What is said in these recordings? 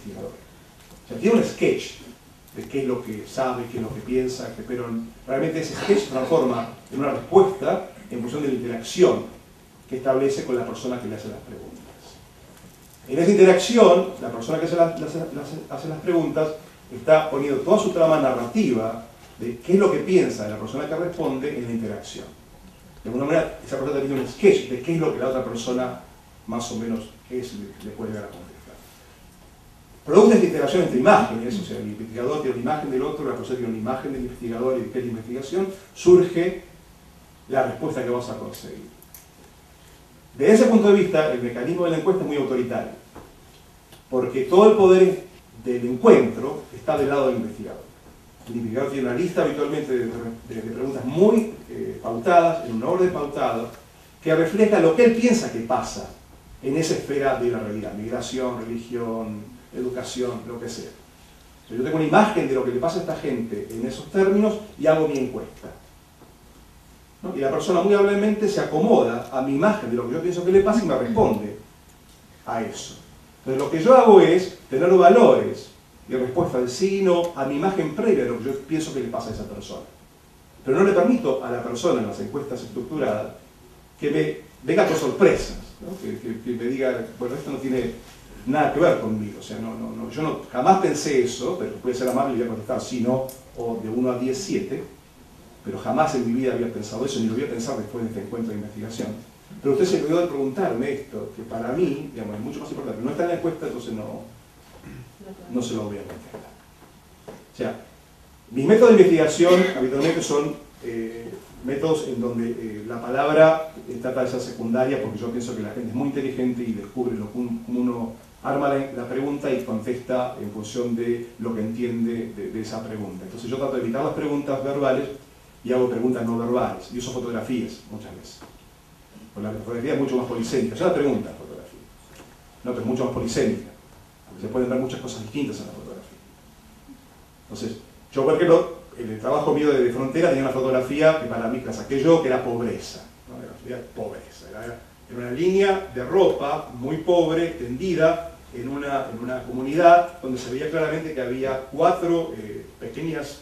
investigador. O sea, tiene un sketch de qué es lo que sabe, qué es lo que piensa, pero realmente ese sketch se transforma en una respuesta en función de la interacción que establece con la persona que le hace las preguntas. En esa interacción, la persona que hace las preguntas está poniendo toda su trama narrativa de qué es lo que piensa de la persona que responde en la interacción. De alguna manera, esa persona tiene un sketch de qué es lo que la otra persona más o menos le puede llegar a contestar. Produce esta interacción entre imágenes, o sea, el investigador tiene una imagen del otro, la persona tiene una imagen del investigador y de qué es la investigación, surge la respuesta que vamos a conseguir. Desde ese punto de vista, el mecanismo de la encuesta es muy autoritario, porque todo el poder del encuentro está del lado del investigador. El investigador tiene una lista habitualmente de preguntas muy pautadas, en un orden pautado, que refleja lo que él piensa que pasa en esa esfera de la realidad: migración, religión, educación, lo que sea. O sea, yo tengo una imagen de lo que le pasa a esta gente en esos términos y hago mi encuesta, ¿no? Y la persona muy amablemente se acomoda a mi imagen de lo que yo pienso que le pasa y me responde a eso. Entonces lo que yo hago es tener valores y respuesta del sí y no a mi imagen previa de lo que yo pienso que le pasa a esa persona. Pero no le permito a la persona en las encuestas estructuradas que me venga con sorpresas, ¿no? Que me diga, bueno, esto no tiene nada que ver conmigo. O sea, yo jamás pensé eso, pero puede ser amable y voy a contestar sí, no, o de 1 a 10, 7, pero jamás en mi vida había pensado eso, ni lo voy a pensar después de este encuentro de investigación. Pero usted se olvidó de preguntarme esto, que para mí, digamos, es mucho más importante, pero no está en la encuesta, entonces no se lo voy a contestar. O sea, mis métodos de investigación habitualmente son métodos en donde la palabra trata de ser secundaria, porque yo pienso que la gente es muy inteligente y descubre cómo uno arma la pregunta y contesta en función de lo que entiende de esa pregunta. Entonces yo trato de evitar las preguntas verbales y hago preguntas no verbales, y uso fotografías muchas veces. Porque la fotografía es mucho más polisémica. Yo la pregunta fotografía, no, pero es mucho más polisémica. Se pueden ver muchas cosas distintas en la fotografía. Entonces, yo por ejemplo, en el trabajo mío de frontera tenía una fotografía que para mí la saqué yo, que era pobreza, ¿no? Era pobreza, era una línea de ropa muy pobre, tendida en una comunidad donde se veía claramente que había 4 pequeños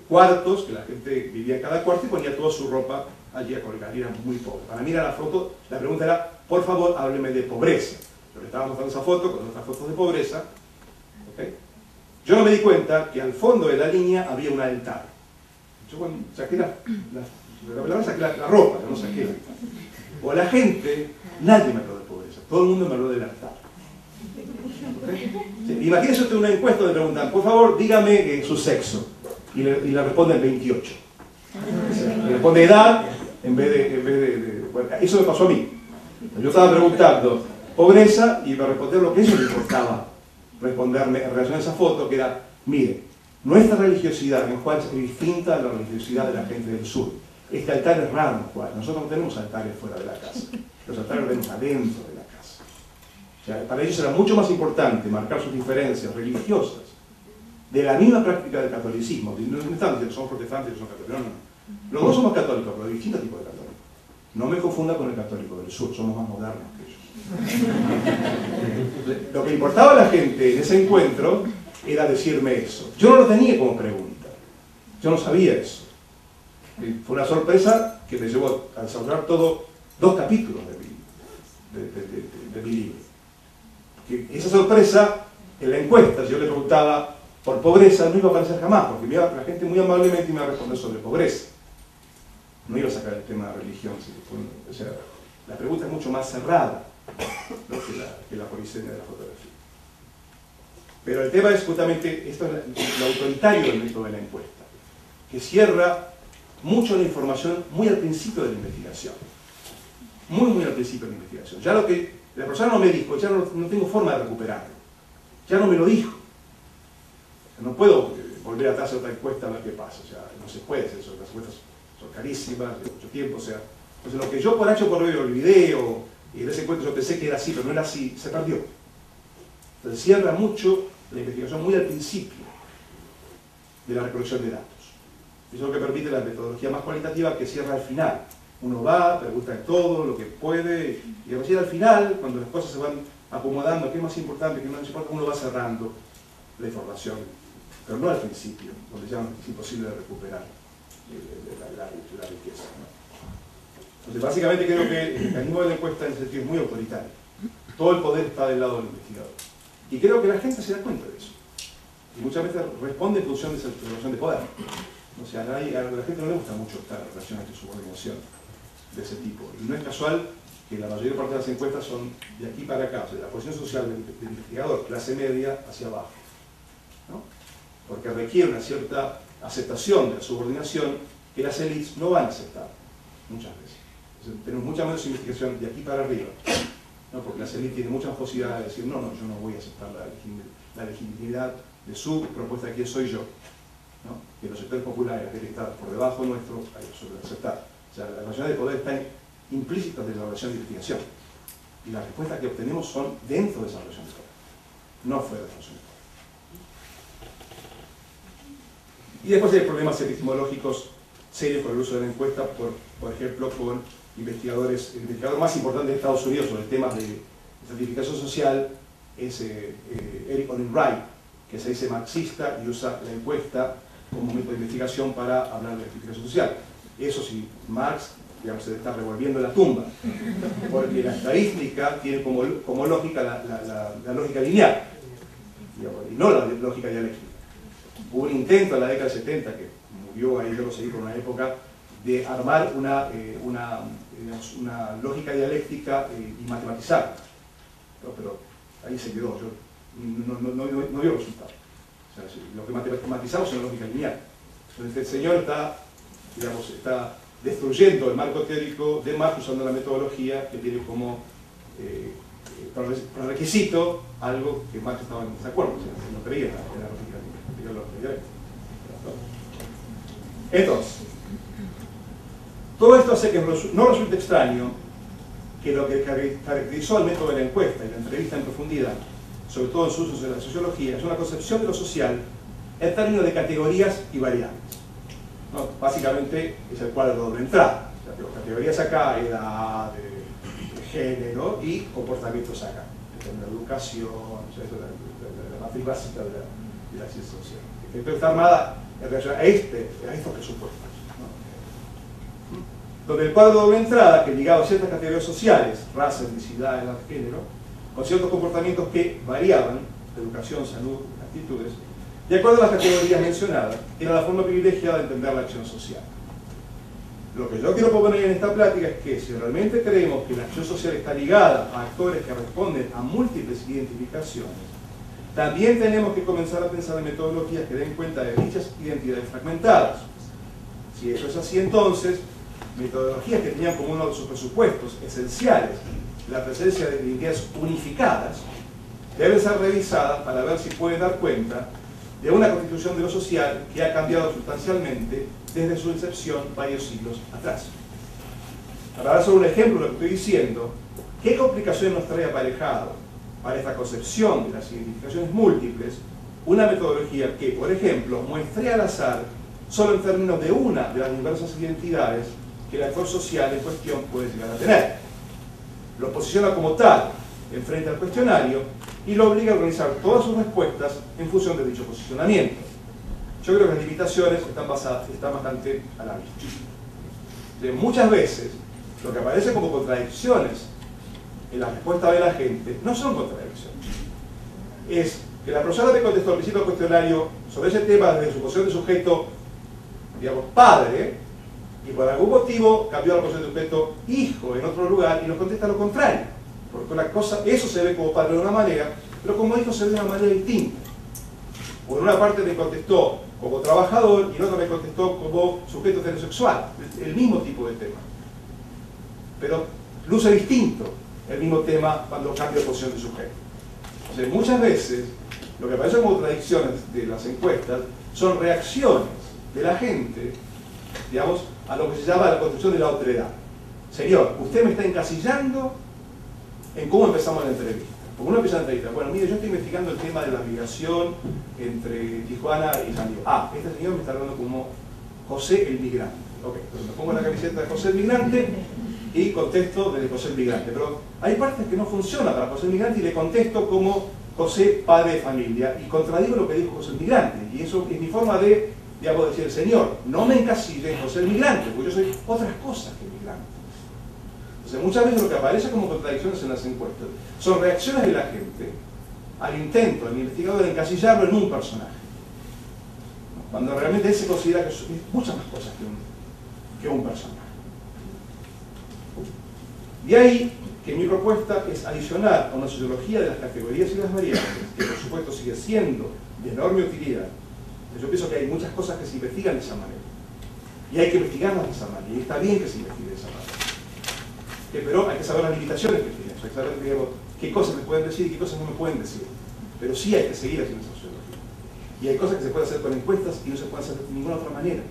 cuartos, que la gente vivía en cada cuarto y ponía toda su ropa allí a colgar, y era muy pobre. Para mí la pregunta era, por favor, hábleme de pobreza. Yo le estaba mostrando esa foto con otras fotos de pobreza, ¿okay? Yo no me di cuenta que al fondo de la línea había un altar. Yo cuando saqué la ropa, no saqué el altar. O la gente, nadie me habló de pobreza, todo el mundo me habló del altar. ¿Okay? Sí, imagínense usted una encuesta donde preguntan, por favor, dígame su sexo. Y le responden 28. Le responde edad en vez de bueno, eso me pasó a mí. Yo estaba preguntando pobreza y me respondieron lo que eso me importaba responderme en relación a esa foto, que era, mire, nuestra religiosidad en Juárez es distinta a la religiosidad de la gente del sur. Este altar es raro en Juárez. Nosotros no tenemos altares fuera de la casa. Los altares los tenemos adentro de la casa. O sea, para ellos era mucho más importante marcar sus diferencias religiosas de la misma práctica del catolicismo. No están diciendo somos protestantes y somos católicos. No. Los dos somos católicos, pero de distintos tipos de católicos. No me confunda con el católico del sur, somos más modernos que ellos. Lo que importaba a la gente en ese encuentro era decirme eso. Yo no lo tenía como pregunta. Yo no sabía eso. Fue una sorpresa que me llevó a desarrollar 2 capítulos de mi libro. Esa sorpresa, en la encuesta, si yo le preguntaba por pobreza, no iba a aparecer jamás, porque la gente muy amablemente me iba a responder sobre pobreza. No iba a sacar el tema de religión. O sea, la pregunta es mucho más cerrada, ¿no? que la polisemia de la fotografía. Pero el tema es justamente esto, lo autoritario del método de la encuesta, que cierra mucho la información muy al principio de la investigación. Muy al principio de la investigación. Ya lo que la persona no me dijo, ya no tengo forma de recuperarlo. Ya no me lo dijo. No puedo volver atrás a otra encuesta a ver qué pasa. O sea, no se puede hacer eso. Las encuestas son carísimas, de mucho tiempo. O sea, entonces lo que yo por H por B olvidé, y en ese encuentro yo pensé que era así, pero no era así, se perdió. Entonces cierra mucho la investigación muy al principio de la recolección de datos. Eso es lo que permite la metodología más cualitativa, que cierra al final. Uno va, pregunta de todo lo que puede, y recién al final, cuando las cosas se van acomodando qué es más importante, qué no es importante, uno va cerrando la información, pero no al principio, donde ya es imposible de recuperar la riqueza, ¿no? Entonces, básicamente creo que el mecanismo de la encuesta en ese sentido es muy autoritario. Todo el poder está del lado del investigador. Y creo que la gente se da cuenta de eso. Y muchas veces responde en función de esa relación de poder. O sea, a la gente no le gusta mucho esta relación de subordinación de ese tipo. Y no es casual que la mayor parte de las encuestas son de aquí para acá, o sea, de la posición social del investigador, clase media, hacia abajo, ¿no? Porque requiere una cierta aceptación de la subordinación que las élites no van a aceptar, muchas veces. Entonces, tenemos mucha menos investigación de aquí para arriba, ¿no? Porque las élites tienen muchas posibilidades de decir, no, yo no voy a aceptar la legitimidad de su propuesta de quién soy yo, ¿no? Que los sectores populares deben estar por debajo nuestro, hay que aceptar. O sea, las relaciones de poder están implícitas de la relación de investigación. Y las respuestas que obtenemos son dentro de esa relación de poder, no fuera de la relación de poder. Y después hay problemas epistemológicos serios con el uso de la encuesta, por ejemplo, con investigadores. El investigador más importante de Estados Unidos sobre temas de certificación social es Eric Olin Wright, que se dice marxista y usa la encuesta como método de investigación para hablar de la certificación social. Eso sí, Marx, digamos, se está revolviendo en la tumba, porque la estadística tiene como lógica la lógica lineal, digamos, y no la lógica dialéctica. Hubo un intento en la década del 70, que murió ahí, yo lo seguí por una época, de armar una lógica dialéctica y matematizarla. Pero ahí se quedó, yo no vio resultado. O sea, lo que matematizamos es una lógica lineal. Entonces el señor está destruyendo el marco teórico de Marx usando la metodología que tiene como requisito algo que Marx estaba en desacuerdo, o sea, no creía en la lógica dialéctica. Entonces, todo esto hace que no resulte extraño que lo que caracterizó al método de la encuesta y la entrevista en profundidad, sobre todo en sus usos de la sociología, es una concepción de lo social en términos de categorías y variables, ¿no? Básicamente es el cuadro de entrada. O sea, las categorías acá, edad, de género y comportamientos acá. La educación, o sea, eso es la matriz básica de la ciencia social. Entonces está armada en relación a estos presupuestos, ¿no? Donde el cuadro de doble entrada, que ligado a ciertas categorías sociales, raza, etnicidad, edad, género, con ciertos comportamientos que variaban, educación, salud, actitudes, de acuerdo a las categorías mencionadas, era la forma privilegiada de entender la acción social. Lo que yo quiero proponer en esta plática es que si realmente creemos que la acción social está ligada a actores que responden a múltiples identificaciones, también tenemos que comenzar a pensar en metodologías que den cuenta de dichas identidades fragmentadas. Si eso es así, entonces, metodologías que tenían como uno de sus presupuestos esenciales la presencia de identidades unificadas, deben ser revisadas para ver si pueden dar cuenta de una constitución de lo social que ha cambiado sustancialmente desde su incepción varios siglos atrás. Para dar solo un ejemplo de lo que estoy diciendo, ¿qué complicaciones nos trae aparejado para esta concepción de las identificaciones múltiples una metodología que, por ejemplo, muestre al azar solo en términos de una de las diversas identidades que el actor social en cuestión puede llegar a tener? Lo posiciona como tal en frente al cuestionario y lo obliga a organizar todas sus respuestas en función de dicho posicionamiento. Yo creo que las limitaciones están bastante a la vista. Muchas veces lo que aparece como contradicciones en la respuesta de la gente no son contradicciones. Es que la persona me contestó al principio del cuestionario sobre ese tema desde su posición de sujeto, digamos, padre, y por algún motivo cambió la posición de sujeto hijo en otro lugar y nos contesta lo contrario. Porque una cosa, eso se ve como padre de una manera, pero como hijo se ve de una manera distinta. Por una parte me contestó como trabajador y en otra me contestó como sujeto heterosexual, el mismo tipo de tema. Pero luce distinto el mismo tema cuando cambia de posición de sujeto. O sea, muchas veces lo que aparece como contradicciones de las encuestas son reacciones de la gente, digamos, a lo que se llama la construcción de la otredad. Señor, usted me está encasillando en cómo empezamos la entrevista. Porque uno empieza la entrevista, bueno, mire, yo estoy investigando el tema de la migración entre Tijuana y San Diego. Ah, este señor me está hablando como José el Migrante. Ok, entonces me pongo la camiseta de José el Migrante y contesto desde José el Migrante. Pero hay partes que no funcionan para José el Migrante y le contesto como José, padre de familia, y contradigo lo que dijo José el Migrante. Y eso es mi forma de, digamos, decir, Señor, no me encasilles en José el Migrante, porque yo soy otras cosas que migrante. Entonces, muchas veces lo que aparece como contradicciones en las encuestas son reacciones de la gente al intento del investigador de encasillarlo en un personaje, cuando realmente él se considera que es muchas más cosas que un personaje. De ahí que mi propuesta es adicionar a una sociología de las categorías y las variables, que por supuesto sigue siendo de enorme utilidad. Yo pienso que hay muchas cosas que se investigan de esa manera, y hay que investigarlas de esa manera, y está bien que se investigue de esa manera. Pero hay que saber las limitaciones que tiene eso, hay que saber, digamos, qué cosas me pueden decir y qué cosas no me pueden decir. Pero sí hay que seguir haciendo esa sociología. Y hay cosas que se pueden hacer con encuestas y no se pueden hacer de ninguna otra manera.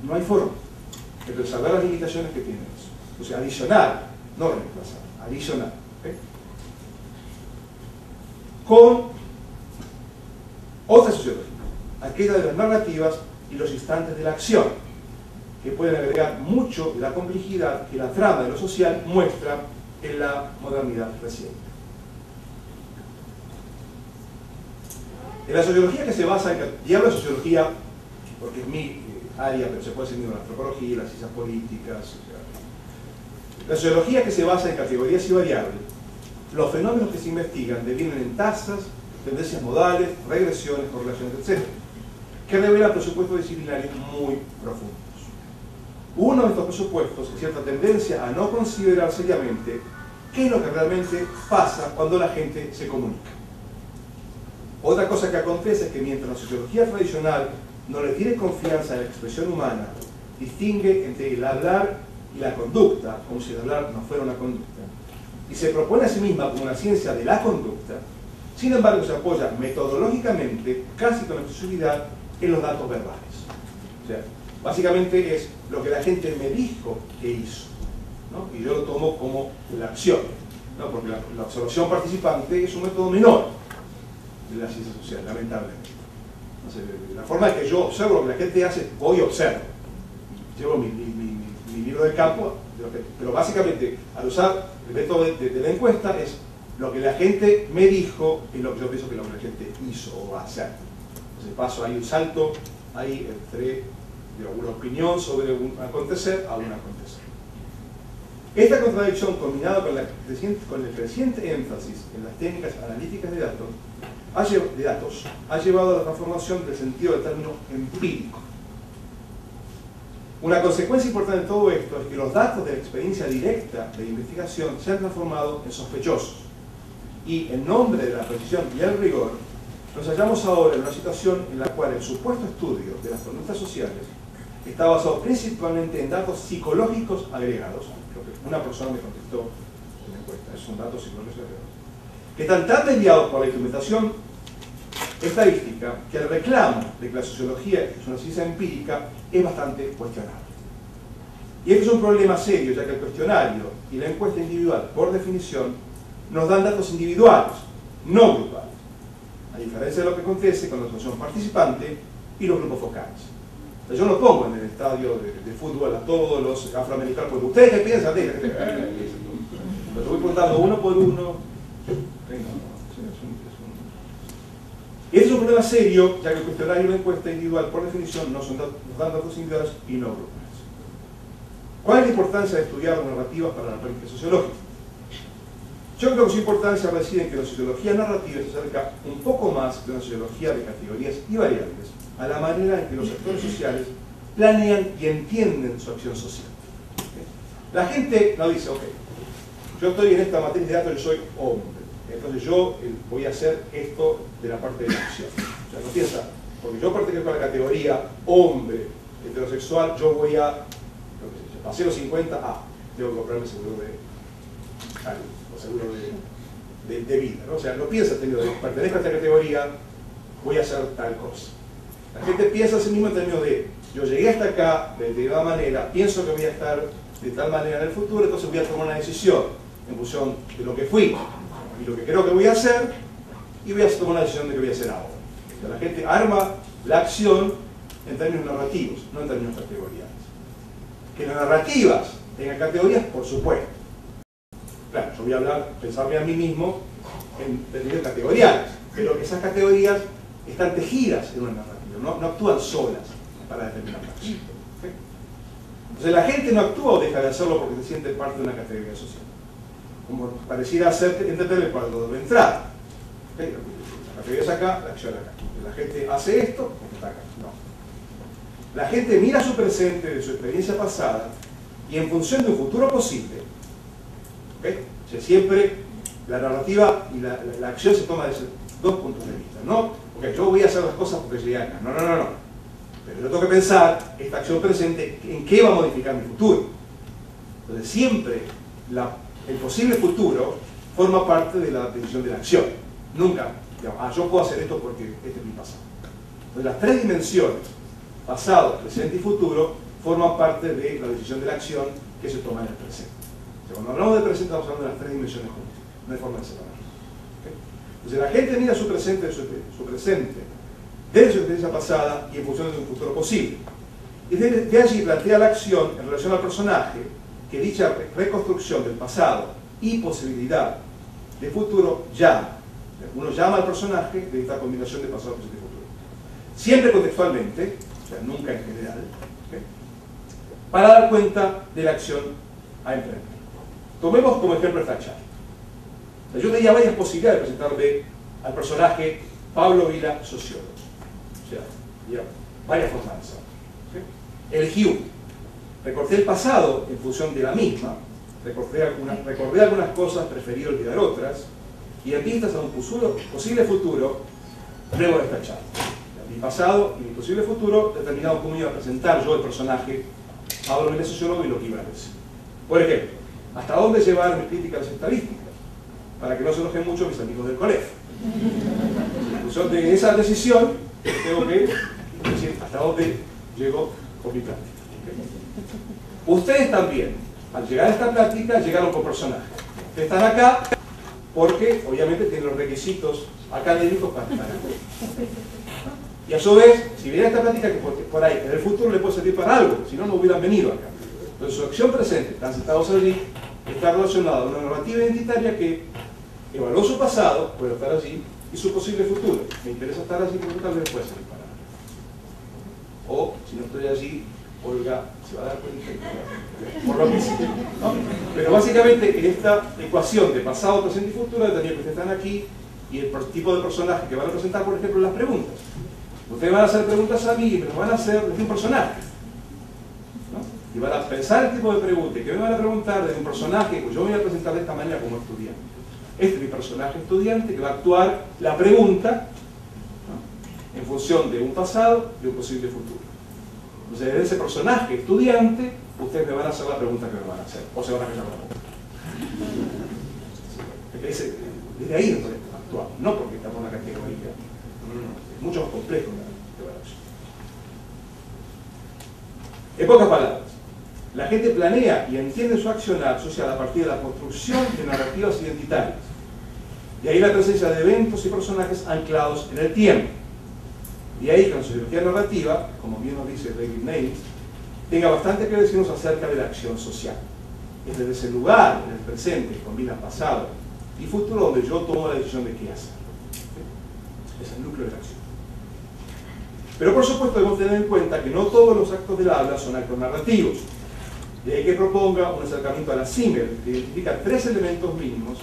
No hay forma. Pero saber las limitaciones que tiene eso. O sea, adicionar, no reemplazar, adicionar. ¿Okay? Con otra sociología, aquella de las narrativas y los instantes de la acción, que pueden agregar mucho de la complejidad que la trama de lo social muestra en la modernidad reciente. En la sociología que se basa en... Y hablo de sociología porque es mi área, pero se puede seguir en la antropología, las ciencias políticas... O sea, la sociología que se basa en categorías y variables, los fenómenos que se investigan devienen en tasas, tendencias modales, regresiones, correlaciones, etc., que revelan presupuestos disciplinarios muy profundos. Uno de estos presupuestos es cierta tendencia a no considerar seriamente qué es lo que realmente pasa cuando la gente se comunica. Otra cosa que acontece es que mientras la sociología tradicional no le tiene confianza en la expresión humana, distingue entre el hablar y la conducta, como si el hablar no fuera una conducta, y se propone a sí misma como una ciencia de la conducta, sin embargo se apoya metodológicamente, casi con exclusividad, en los datos verbales. O sea, básicamente es lo que la gente me dijo que hizo, ¿no? Y yo lo tomo como la acción, ¿no? Porque la observación participante es un método menor de la ciencia social, lamentablemente. Entonces, la forma en que yo observo lo que la gente hace, voy y observo. Llevo mi libro de campo, pero básicamente, al usar el método de la encuesta, es lo que la gente me dijo y lo que yo pienso que la gente hizo o va a hacer. Entonces paso ahí un salto ahí entre una opinión sobre un acontecer a un acontecer. Esta contradicción, combinada con el creciente énfasis en las técnicas analíticas de datos, ha llevado a la transformación del sentido del término empírico. Una consecuencia importante de todo esto es que los datos de la experiencia directa de investigación se han transformado en sospechosos. Y en nombre de la precisión y el rigor, nos hallamos ahora en una situación en la cual el supuesto estudio de las conductas sociales está basado principalmente en datos psicológicos agregados, lo que una persona me contestó en la encuesta, son datos psicológicos agregados, que están tan desviados por la instrumentación estadística que el reclamo de que la sociología es una ciencia empírica es bastante cuestionable. Y esto es un problema serio, ya que el cuestionario y la encuesta individual, por definición, nos dan datos individuales, no grupales, a diferencia de lo que acontece con la asociación participante y los grupos focales. O sea, yo no pongo en el estadio de fútbol a todos los afroamericanos, porque ustedes qué piensan de ellos, los voy preguntando uno por uno. Y este es un problema serio, ya que el cuestionario y la encuesta individual, por definición, nos dan datos individuales y no grupales. ¿Cuál es la importancia de estudiar las narrativas para la práctica sociológica? Yo creo que su importancia reside en que la sociología narrativa se acerca un poco más de una sociología de categorías y variables a la manera en que los actores sociales planean y entienden su acción social. La gente no dice, ok, yo estoy en esta materia de datos, yo soy hombre, entonces yo voy a hacer esto de la parte de la acción. O sea, no piensa, porque yo pertenezco a la categoría hombre heterosexual, yo voy a, pasé los 50, tengo que comprarme seguro de salud, o seguro de vida, ¿no? O sea, no piensa, pertenezco a esta categoría, voy a hacer tal cosa. La gente piensa a sí misma en términos de, yo llegué hasta acá de determinada manera, pienso que voy a estar de tal manera en el futuro, entonces voy a tomar una decisión en función de lo que fui y lo que creo que voy a hacer, y voy a tomar una decisión de qué voy a hacer ahora. O sea, la gente arma la acción en términos narrativos, no en términos categoriales. Que las narrativas tenga categorías, por supuesto. Claro, yo voy a pensarme a mí mismo en términos categoriales, pero esas categorías están tejidas en una narrativa, no actúan solas para determinar una acción. ¿Okay? Entonces la gente no actúa o deja de hacerlo porque se siente parte de una categoría social. Como pareciera entender el cuadro de entrada. ¿Okay? La categoría es acá, la acción acá. La gente hace esto porque está acá. No. La gente mira su presente de su experiencia pasada y en función de un futuro posible, ¿okay? O sea, siempre la narrativa y la acción se toma desde dos puntos de vista. No, porque yo voy a hacer las cosas porque llegué acá. No. Pero yo tengo que pensar esta acción presente en qué va a modificar mi futuro. Entonces siempre el posible futuro forma parte de la decisión de la acción. Nunca, digamos, yo puedo hacer esto porque este es mi pasado. Entonces las tres dimensiones, pasado, presente y futuro, forman parte de la decisión de la acción que se toma en el presente. O sea, cuando hablamos del presente estamos hablando de las tres dimensiones juntas, no hay forma de separarlas. ¿Okay? Entonces la gente mira su presente desde su experiencia pasada y en función de un futuro posible. Y de allí plantea la acción en relación al personaje que dicha reconstrucción del pasado y posibilidad de futuro llama. Uno llama al personaje de esta combinación de pasado, presente y futuro. Siempre contextualmente, o sea, nunca en general, ¿okay? Para dar cuenta de la acción a emprender. Tomemos como ejemplo esta charla. Yo tenía varias posibilidades de presentarme al personaje Pablo Vila, sociólogo. O sea, digamos, varias formas de hacerlo. ¿Okay? Elegí una. Recorté el pasado en función de la misma, recordé algunas cosas, preferí olvidar otras, y en vistas a un posible futuro, luego de esta charla. Mi pasado y mi posible futuro determinaron cómo iba a presentar yo el personaje Pablo Vila, sociólogo, y lo que iba a decir. Por ejemplo, ¿hasta dónde llevar mis críticas a las estadísticas? Para que no se enojen mucho mis amigos del colegio. En función de esa decisión, tengo que decir hasta dónde llego con mi plática. ¿Okay? Ustedes también, al llegar a esta plática, llegaron con personajes. Ustedes están acá porque, obviamente, tienen los requisitos académicos para estar acá. Y a su vez, si viene esta plática, que por ahí, en el futuro le puede servir para algo, si no, no hubieran venido acá. Entonces, su acción presente, están sentados allí, está relacionada a una narrativa identitaria que evaluó su pasado, puede estar allí, y su posible futuro. Me interesa estar allí porque tal vez puede servir para algo. O, si no estoy allí, Olga se va a dar cuenta por lo que sí, ¿no? Pero básicamente en esta ecuación de pasado, presente y futuro determina que ustedes están aquí y el tipo de personaje que van a presentar, por ejemplo, las preguntas. Ustedes van a hacer preguntas a mí y me las van a hacer desde un personaje, ¿no? Y van a pensar el tipo de preguntas que me van a preguntar desde un personaje que yo voy a presentar de esta manera como estudiante. Este es mi personaje estudiante que va a actuar la pregunta, ¿no?, en función de un pasado y un posible futuro. Entonces, desde ese personaje estudiante, ustedes me van a hacer la pregunta que me van a hacer, o se van a callar la boca. Desde ahí entonces actuamos, no porque estamos en una categoría. Es mucho más complejo la evaluación. En pocas palabras, la gente planea y entiende su accionar social a partir de la construcción de narrativas identitarias. De ahí la presencia de eventos y personajes anclados en el tiempo. Y ahí que la sociología narrativa, como bien nos dice David Nails, tenga bastante que decirnos acerca de la acción social. Es desde ese lugar, en el presente, que combina pasado y futuro, donde yo tomo la decisión de qué hacer. Es el núcleo de la acción. Pero por supuesto debemos tener en cuenta que no todos los actos del habla son actos narrativos. De ahí que proponga un acercamiento a la CIMER, que identifica 3 elementos mínimos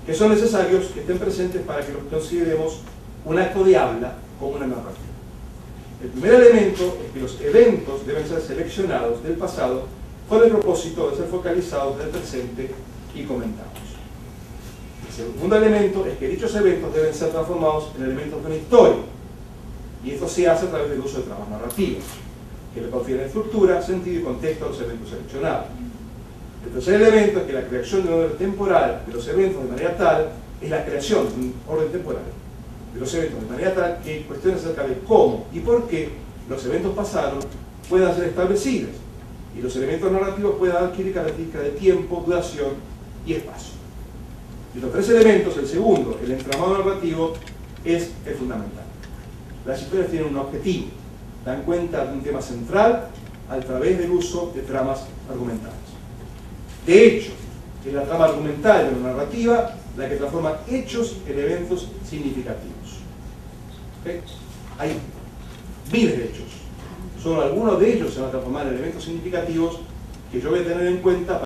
que son necesarios que estén presentes para que consideremos un acto de habla como una narrativa. El primer elemento es que los eventos deben ser seleccionados del pasado con el propósito de ser focalizados en el presente y comentados. El segundo elemento es que dichos eventos deben ser transformados en elementos de una historia, y esto se hace a través del uso de tramas narrativas, que le confieren estructura, sentido y contexto a los eventos seleccionados. El tercer elemento es que la creación de un orden temporal de los eventos de manera tal es la creación de un orden temporal de los eventos de manera tal que cuestiones acerca de cómo y por qué los eventos pasados puedan ser establecidos y los elementos narrativos puedan adquirir características de tiempo, duración y espacio. De los 3 elementos, el segundo, el entramado narrativo, es el fundamental. Las historias tienen un objetivo, dan cuenta de un tema central a través del uso de tramas argumentales. De hecho, es la trama argumental de la narrativa la que transforma hechos en eventos significativos. ¿Okay? Hay miles de hechos. Solo algunos de ellos se van a transformar en eventos significativos que yo voy a tener en cuenta